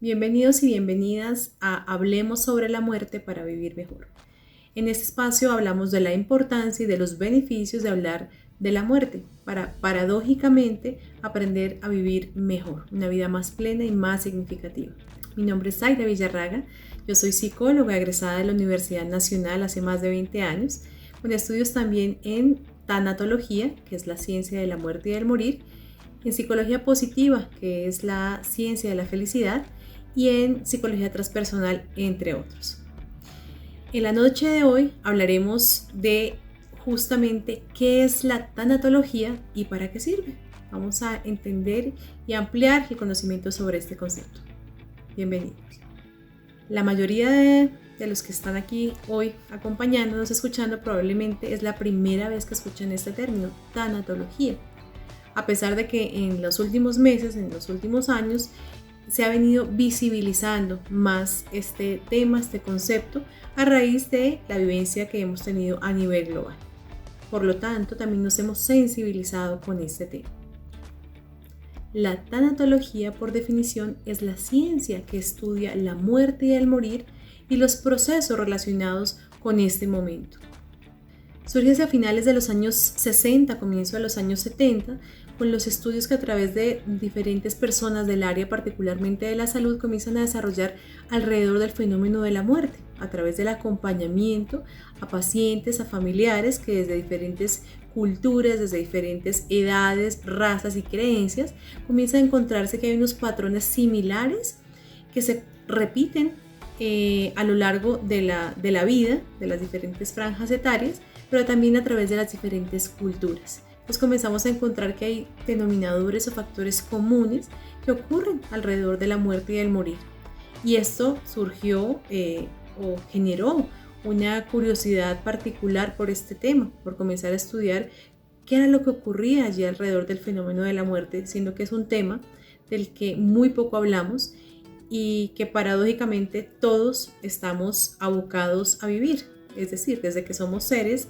Bienvenidos y bienvenidas a Hablemos sobre la muerte para vivir mejor. En este espacio hablamos de la importancia y de los beneficios de hablar de la muerte para, paradójicamente, aprender a vivir mejor, una vida más plena y más significativa. Mi nombre es Zaida Villarraga, yo soy psicóloga egresada de la Universidad Nacional hace más de 20 años, con estudios también en tanatología, que es la ciencia de la muerte y del morir, en psicología positiva, que es la ciencia de la felicidad, y en psicología transpersonal, entre otros. En la noche de hoy hablaremos de justamente qué es la tanatología y para qué sirve. Vamos a entender y ampliar el conocimiento sobre este concepto. Bienvenidos. La mayoría de los que están aquí hoy acompañándonos, escuchando, probablemente es la primera vez que escuchan este término, tanatología. A pesar de que en los últimos meses, en los últimos años, se ha venido visibilizando más este tema, este concepto, a raíz de la vivencia que hemos tenido a nivel global. Por lo tanto, también nos hemos sensibilizado con este tema. La tanatología, por definición, es la ciencia que estudia la muerte y el morir y los procesos relacionados con este momento. Surge hacia finales de los años 60, comienzo de los años 70, con los estudios que a través de diferentes personas del área, particularmente de la salud, comienzan a desarrollar alrededor del fenómeno de la muerte, a través del acompañamiento a pacientes, a familiares que desde diferentes culturas, desde diferentes edades, razas y creencias, comienza a encontrarse que hay unos patrones similares que se repiten a lo largo de la vida, de las diferentes franjas etarias, pero también a través de las diferentes culturas. Pues comenzamos a encontrar que hay denominadores o factores comunes que ocurren alrededor de la muerte y del morir. Y esto surgió o generó una curiosidad particular por este tema, por comenzar a estudiar qué era lo que ocurría allí alrededor del fenómeno de la muerte, siendo que es un tema del que muy poco hablamos y que paradójicamente todos estamos abocados a vivir. Es decir, desde que somos seres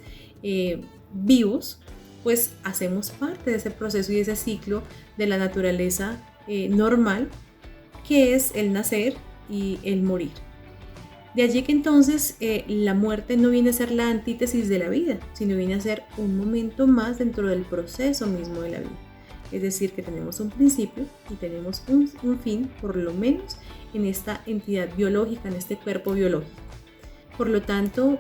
vivos, pues hacemos parte de ese proceso y ese ciclo de la naturaleza normal, que es el nacer y el morir. De allí que entonces la muerte no viene a ser la antítesis de la vida, sino viene a ser un momento más dentro del proceso mismo de la vida. Es decir, que tenemos un principio y tenemos un fin, por lo menos en esta entidad biológica, en este cuerpo biológico. Por lo tanto,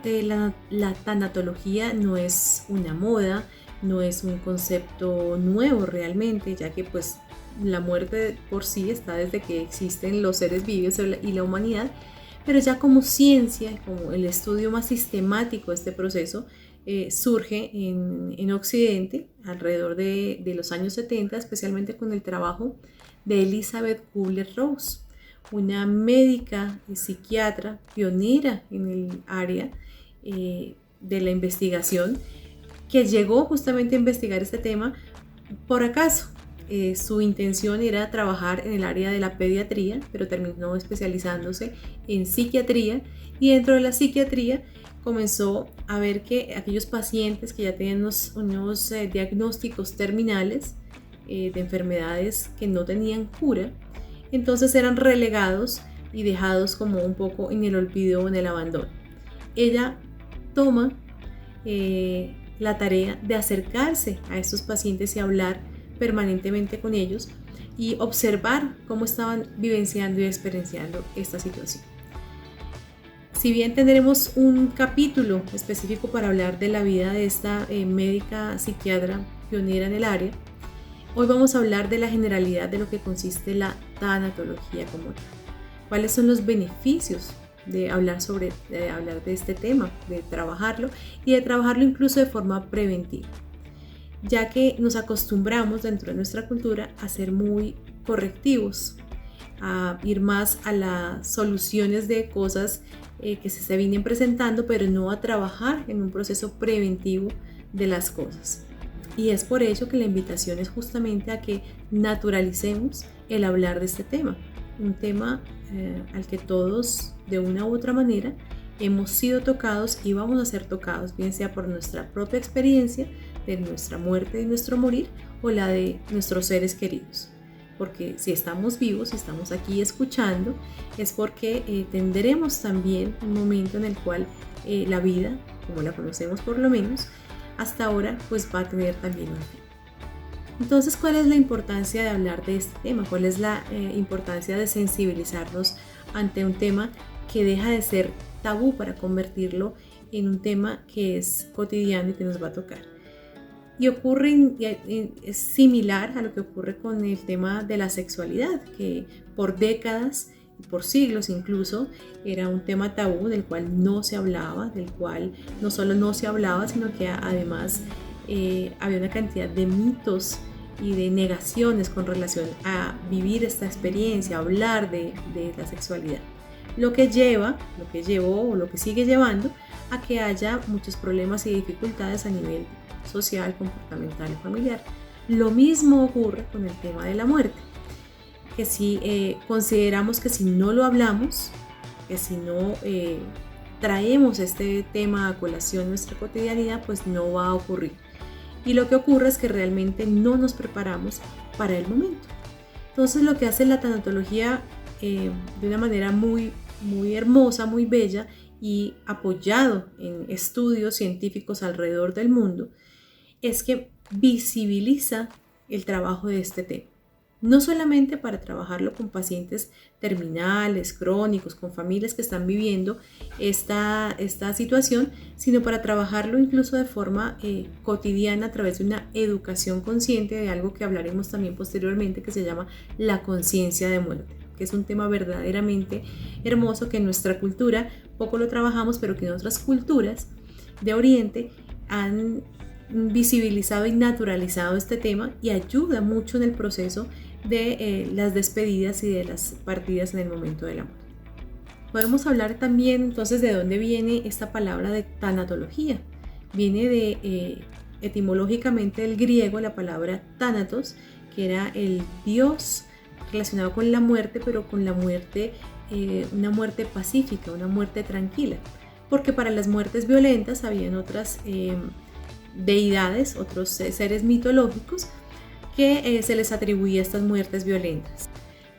la tanatología no es una moda, no es un concepto nuevo realmente, ya que pues la muerte por sí está desde que existen los seres vivos y la humanidad, pero ya como ciencia, como el estudio más sistemático de este proceso, surge en Occidente alrededor de los años 70, especialmente con el trabajo de Elizabeth Kubler-Ross, una médica y psiquiatra pionera en el área de la investigación, que llegó justamente a investigar este tema por acaso. Su intención era trabajar en el área de la pediatría, pero terminó especializándose en psiquiatría, y dentro de la psiquiatría comenzó a ver que aquellos pacientes que ya tenían unos diagnósticos terminales de enfermedades que no tenían cura, entonces eran relegados y dejados como un poco en el olvido o en el abandono. Ella toma la tarea de acercarse a estos pacientes y hablar permanentemente con ellos y observar cómo estaban vivenciando y experienciando esta situación. Si bien tendremos un capítulo específico para hablar de la vida de esta médica psiquiatra pionera en el área, hoy vamos a hablar de la generalidad de lo que consiste la tanatología como tal. ¿Cuáles son los beneficios de hablar de este tema, de trabajarlo y de trabajarlo incluso de forma preventiva? Ya que nos acostumbramos dentro de nuestra cultura a ser muy correctivos, a ir más a las soluciones de cosas que se vienen presentando, pero no a trabajar en un proceso preventivo de las cosas. Y es por ello que la invitación es justamente a que naturalicemos el hablar de este tema, un tema al que todos de una u otra manera hemos sido tocados y vamos a ser tocados, bien sea por nuestra propia experiencia de nuestra muerte y nuestro morir o la de nuestros seres queridos. porque si estamos vivos, si estamos aquí escuchando, es porque tendremos también un momento en el cual la vida, como la conocemos por lo menos, hasta ahora, pues va a tener también un fin. Entonces, ¿cuál es la importancia de hablar de este tema? ¿Cuál es la importancia de sensibilizarnos ante un tema que deja de ser tabú para convertirlo en un tema que es cotidiano y que nos va a tocar? Y es similar a lo que ocurre con el tema de la sexualidad, que por décadas, por siglos incluso, era un tema tabú del cual no se hablaba, del cual no solo no se hablaba, sino que además había una cantidad de mitos y de negaciones con relación a vivir esta experiencia, a hablar de la sexualidad. Lo que llevó o lo que sigue llevando a que haya muchos problemas y dificultades a nivel social, comportamental y familiar. Lo mismo ocurre con el tema de la muerte, que si consideramos que si no lo hablamos, que si no traemos este tema a colación en nuestra cotidianidad, pues no va a ocurrir. Y lo que ocurre es que realmente no nos preparamos para el momento. Entonces lo que hace la tanatología de una manera muy, muy hermosa, muy bella y apoyado en estudios científicos alrededor del mundo, es que visibiliza el trabajo de este tema. No solamente para trabajarlo con pacientes terminales, crónicos, con familias que están viviendo esta situación, sino para trabajarlo incluso de forma cotidiana a través de una educación consciente de algo que hablaremos también posteriormente, que se llama la conciencia de muerte, que es un tema verdaderamente hermoso que en nuestra cultura poco lo trabajamos, pero que en otras culturas de Oriente han visibilizado y naturalizado este tema y ayuda mucho en el proceso de las despedidas y de las partidas en el momento de la muerte. Podemos hablar también entonces de dónde viene esta palabra de tanatología. Viene de etimológicamente del griego la palabra thanatos, que era el dios relacionado con la muerte, pero con la muerte, una muerte pacífica, una muerte tranquila, porque para las muertes violentas habían otras deidades, otros seres mitológicos que se les atribuía estas muertes violentas,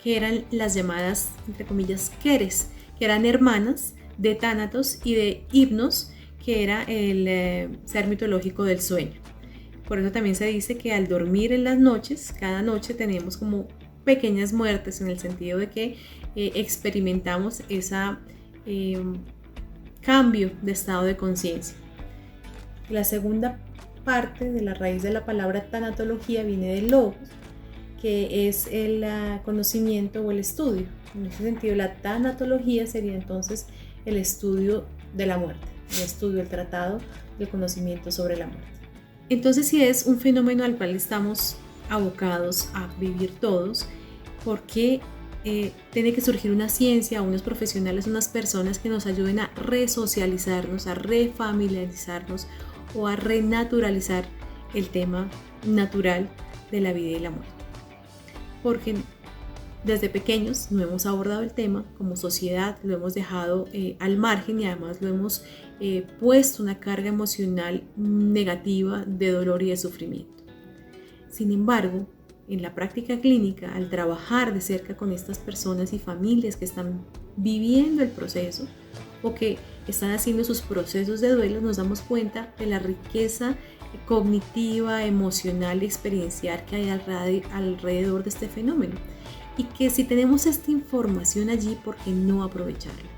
que eran las llamadas, entre comillas, Keres, que eran hermanas de Tánatos y de Hipnos, que era el ser mitológico del sueño. Por eso también se dice que al dormir en las noches, cada noche tenemos como pequeñas muertes, en el sentido de que experimentamos ese cambio de estado de conciencia. La segunda parte de la raíz de la palabra tanatología viene del logos, que es el conocimiento o el estudio. En ese sentido, la tanatología sería entonces el estudio de la muerte, el estudio, el tratado del conocimiento sobre la muerte. Entonces, si es un fenómeno al cual estamos abocados a vivir todos, porque tiene que surgir una ciencia, unos profesionales, unas personas que nos ayuden a resocializarnos, a refamiliarizarnos o a renaturalizar el tema natural de la vida y la muerte. Porque desde pequeños no hemos abordado el tema, como sociedad lo hemos dejado al margen y además lo hemos puesto una carga emocional negativa de dolor y de sufrimiento. Sin embargo, en la práctica clínica, al trabajar de cerca con estas personas y familias que están viviendo el proceso o que están haciendo sus procesos de duelo, nos damos cuenta de la riqueza cognitiva, emocional y experiencial que hay alrededor de este fenómeno, y que si tenemos esta información allí, ¿por qué no aprovecharla?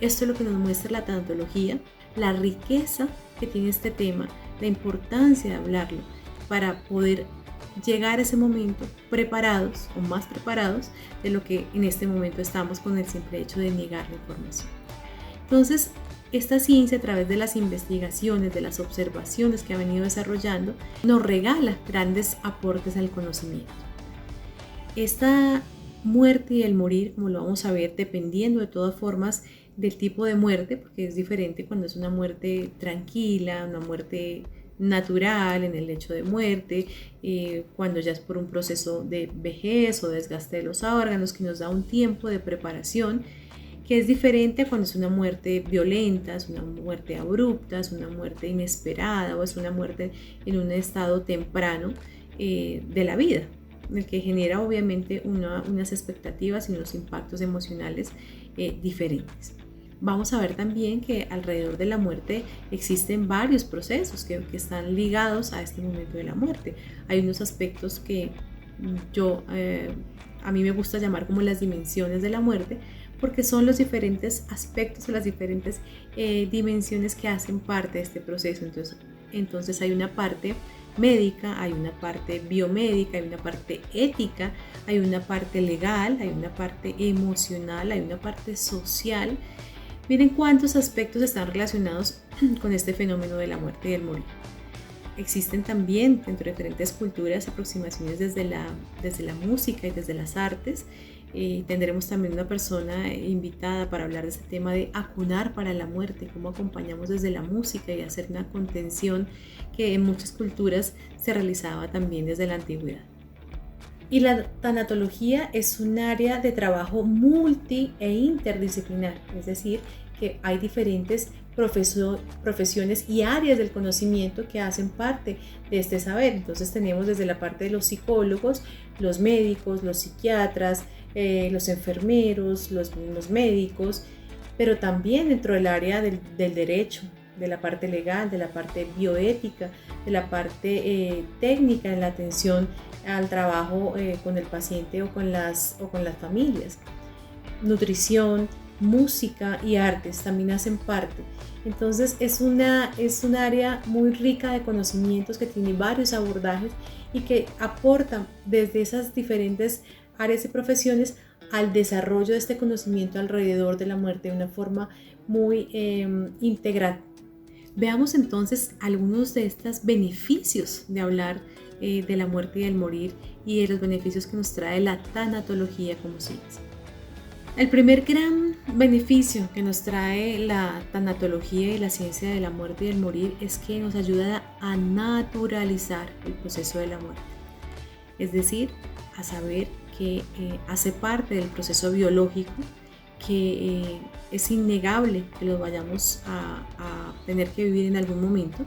Esto es lo que nos muestra la tanatología, la riqueza que tiene este tema, la importancia de hablarlo para poder llegar a ese momento preparados o más preparados de lo que en este momento estamos con el simple hecho de negar la información. Entonces, esta ciencia, a través de las investigaciones, de las observaciones que ha venido desarrollando, nos regala grandes aportes al conocimiento. Esta muerte y el morir, como lo vamos a ver, dependiendo de todas formas del tipo de muerte, porque es diferente cuando es una muerte tranquila, una muerte natural en el lecho de muerte, cuando ya es por un proceso de vejez o desgaste de los órganos que nos da un tiempo de preparación, que es diferente cuando es una muerte violenta, es una muerte abrupta, es una muerte inesperada o es una muerte en un estado temprano de la vida. en el que genera obviamente unas expectativas y unos impactos emocionales diferentes. Vamos a ver también que alrededor de la muerte existen varios procesos que están ligados a este momento de la muerte. Hay unos aspectos que a mí me gusta llamar como las dimensiones de la muerte, porque son los diferentes aspectos o las diferentes dimensiones que hacen parte de este proceso. Entonces hay una parte médica, hay una parte biomédica, hay una parte ética, hay una parte legal, hay una parte emocional, hay una parte social. Miren cuántos aspectos están relacionados con este fenómeno de la muerte y el morir. Existen también dentro de diferentes culturas aproximaciones desde la música y desde las artes. Tendremos también una persona invitada para hablar de este tema de acunar para la muerte, cómo acompañamos desde la música y hacer una contención que en muchas culturas se realizaba también desde la antigüedad. Y la tanatología es un área de trabajo multi e interdisciplinar, es decir, que hay diferentes profesiones y áreas del conocimiento que hacen parte de este saber. Entonces tenemos desde la parte de los psicólogos, los médicos, los psiquiatras, los enfermeros, los médicos, pero también dentro del área del derecho, de la parte legal, de la parte bioética, de la parte técnica en la atención al trabajo con el paciente o con las familias. Nutrición, música y artes también hacen parte. Entonces es un área muy rica de conocimientos que tiene varios abordajes y que aportan desde esas diferentes áreas y profesiones al desarrollo de este conocimiento alrededor de la muerte de una forma muy integral. Veamos entonces algunos de estos beneficios de hablar de la muerte y del morir y de los beneficios que nos trae la tanatología como ciencia. El primer gran beneficio que nos trae la tanatología y la ciencia de la muerte y del morir es que nos ayuda a naturalizar el proceso de la muerte. Es decir, a saber que hace parte del proceso biológico, que es innegable que lo vayamos a tener que vivir en algún momento,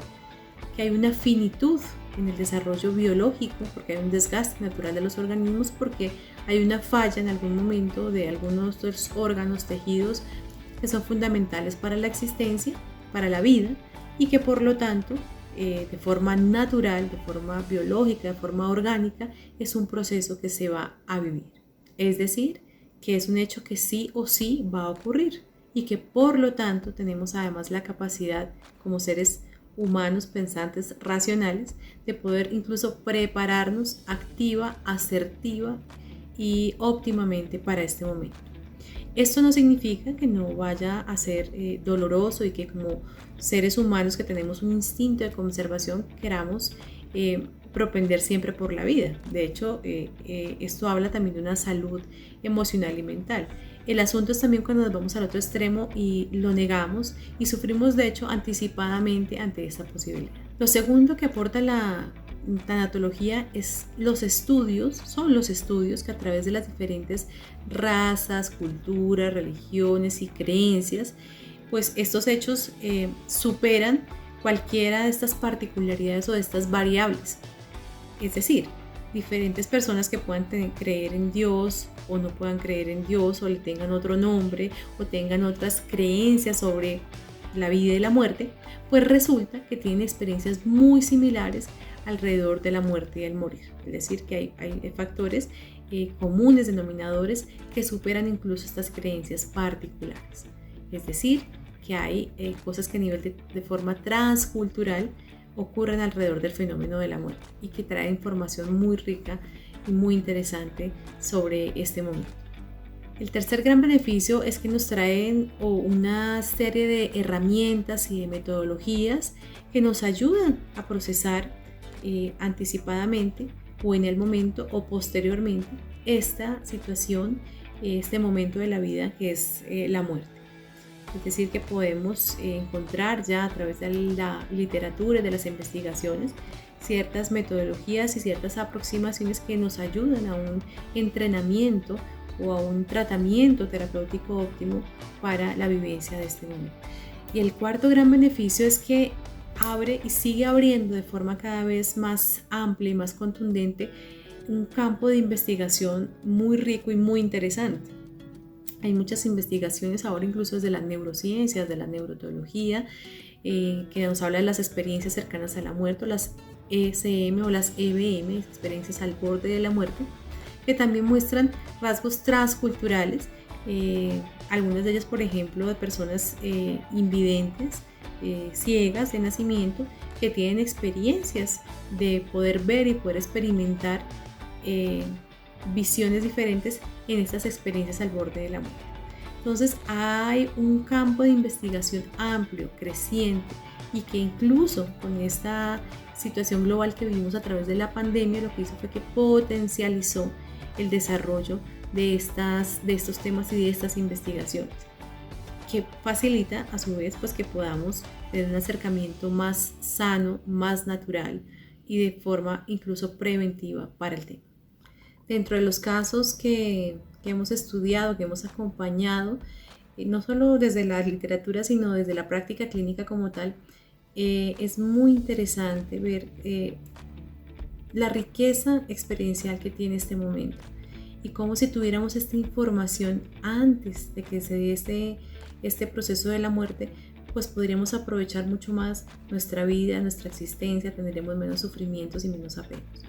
que hay una finitud en el desarrollo biológico, porque hay un desgaste natural de los organismos, porque hay una falla en algún momento de algunos de los órganos, tejidos que son fundamentales para la existencia, para la vida, y que por lo tanto de forma natural, de forma biológica, de forma orgánica, es un proceso que se va a vivir. Es decir, que es un hecho que sí o sí va a ocurrir y que por lo tanto tenemos además la capacidad como seres humanos, pensantes, racionales, de poder incluso prepararnos activa, asertiva y óptimamente para este momento. Esto no significa que no vaya a ser doloroso y que como seres humanos que tenemos un instinto de conservación queramos propender siempre por la vida. De hecho, esto habla también de una salud emocional y mental. El asunto es también cuando nos vamos al otro extremo y lo negamos y sufrimos de hecho anticipadamente ante esta posibilidad. Lo segundo que aporta la tanatología son los estudios que a través de las diferentes razas, culturas, religiones y creencias, pues estos hechos superan cualquiera de estas particularidades o de estas variables. Es decir, diferentes personas que puedan creer en Dios o no puedan creer en Dios o le tengan otro nombre o tengan otras creencias sobre la vida y la muerte, pues resulta que tienen experiencias muy similares alrededor de la muerte y el morir. Es decir, que hay factores comunes, denominadores, que superan incluso estas creencias particulares. Es decir, que hay cosas que a nivel de forma transcultural ocurren alrededor del fenómeno de la muerte y que trae información muy rica y muy interesante sobre este momento. El tercer gran beneficio es que nos traen una serie de herramientas y de metodologías que nos ayudan a procesar anticipadamente o en el momento o posteriormente esta situación, este momento de la vida que es la muerte. Es decir, que podemos encontrar ya a través de la literatura y de las investigaciones ciertas metodologías y ciertas aproximaciones que nos ayudan a un entrenamiento o a un tratamiento terapéutico óptimo para la vivencia de este momento. Y el cuarto gran beneficio es que abre y sigue abriendo de forma cada vez más amplia y más contundente un campo de investigación muy rico y muy interesante. Hay muchas investigaciones ahora, incluso desde las neurociencias, de la neuroteología, que nos habla de las experiencias cercanas a la muerte, las ECM o las EBM, experiencias al borde de la muerte, que también muestran rasgos transculturales, algunas de ellas, por ejemplo, de personas invidentes, ciegas de nacimiento, que tienen experiencias de poder ver y poder experimentar visiones diferentes en estas experiencias al borde de la muerte. Entonces hay un campo de investigación amplio, creciente, y que incluso con esta situación global que vivimos a través de la pandemia, lo que hizo fue que potencializó el desarrollo de estos temas y de estas investigaciones, que facilita a su vez pues que podamos tener un acercamiento más sano, más natural y de forma incluso preventiva para el tema. Dentro de los casos que hemos estudiado, que hemos acompañado, no solo desde la literatura, sino desde la práctica clínica como tal, es muy interesante ver la riqueza experiencial que tiene este momento y como si tuviéramos esta información antes de que se dé este proceso de la muerte, pues podríamos aprovechar mucho más nuestra vida, nuestra existencia, tendremos menos sufrimientos y menos apegos.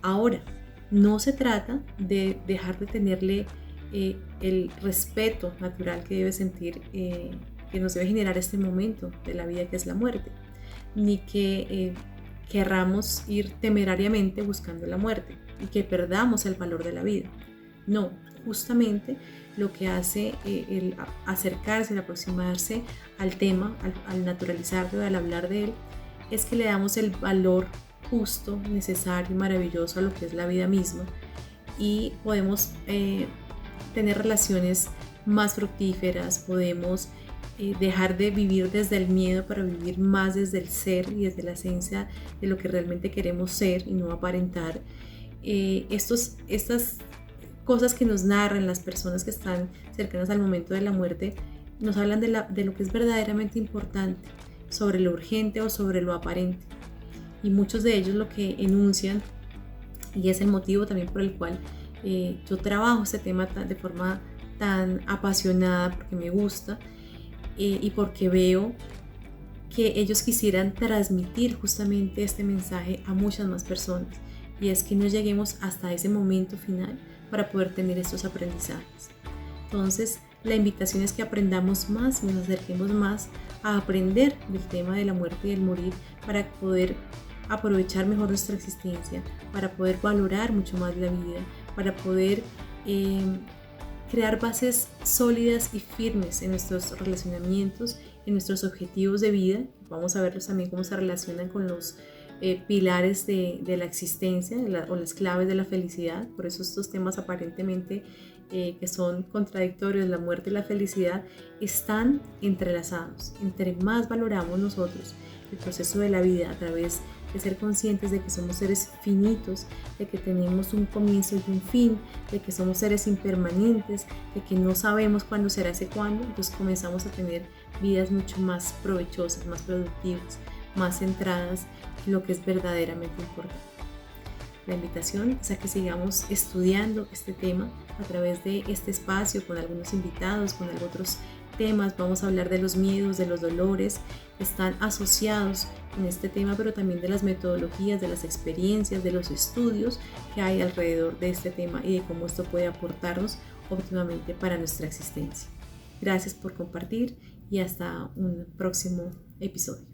Ahora, no se trata de dejar de tenerle el respeto natural que debe sentir, que nos debe generar este momento de la vida que es la muerte, ni que querramos ir temerariamente buscando la muerte y que perdamos el valor de la vida. No, justamente lo que hace el acercarse, el aproximarse al tema, al naturalizarlo, al hablar de él, es que le damos el valor justo, necesario y maravilloso a lo que es la vida misma, y podemos tener relaciones más fructíferas, podemos dejar de vivir desde el miedo para vivir más desde el ser y desde la esencia de lo que realmente queremos ser y no aparentar. Estas cosas que nos narran las personas que están cercanas al momento de la muerte nos hablan de lo que es verdaderamente importante, sobre lo urgente o sobre lo aparente. Y muchos de ellos lo que enuncian, y es el motivo también por el cual yo trabajo este tema de forma tan apasionada, porque me gusta y porque veo que ellos quisieran transmitir justamente este mensaje a muchas más personas, y es que no lleguemos hasta ese momento final para poder tener estos aprendizajes. Entonces, la invitación es que aprendamos más, nos acerquemos más a aprender del tema de la muerte y del morir para poder aprovechar mejor nuestra existencia, para poder valorar mucho más la vida, para poder crear bases sólidas y firmes en nuestros relacionamientos, en nuestros objetivos de vida. Vamos a verlos también cómo se relacionan con los pilares de la existencia o las claves de la felicidad. Por eso estos temas aparentemente que son contradictorios, la muerte y la felicidad, están entrelazados. Entre más valoramos nosotros el proceso de la vida a través de ser conscientes de que somos seres finitos, de que tenemos un comienzo y un fin, de que somos seres impermanentes, de que no sabemos cuándo será ese cuándo, entonces comenzamos a tener vidas mucho más provechosas, más productivas, más centradas en lo que es verdaderamente importante. La invitación es a que sigamos estudiando este tema a través de este espacio con algunos invitados, con otros temas. Vamos a hablar de los miedos, de los dolores que están asociados en este tema, pero también de las metodologías, de las experiencias, de los estudios que hay alrededor de este tema y de cómo esto puede aportarnos óptimamente para nuestra existencia. Gracias por compartir y hasta un próximo episodio.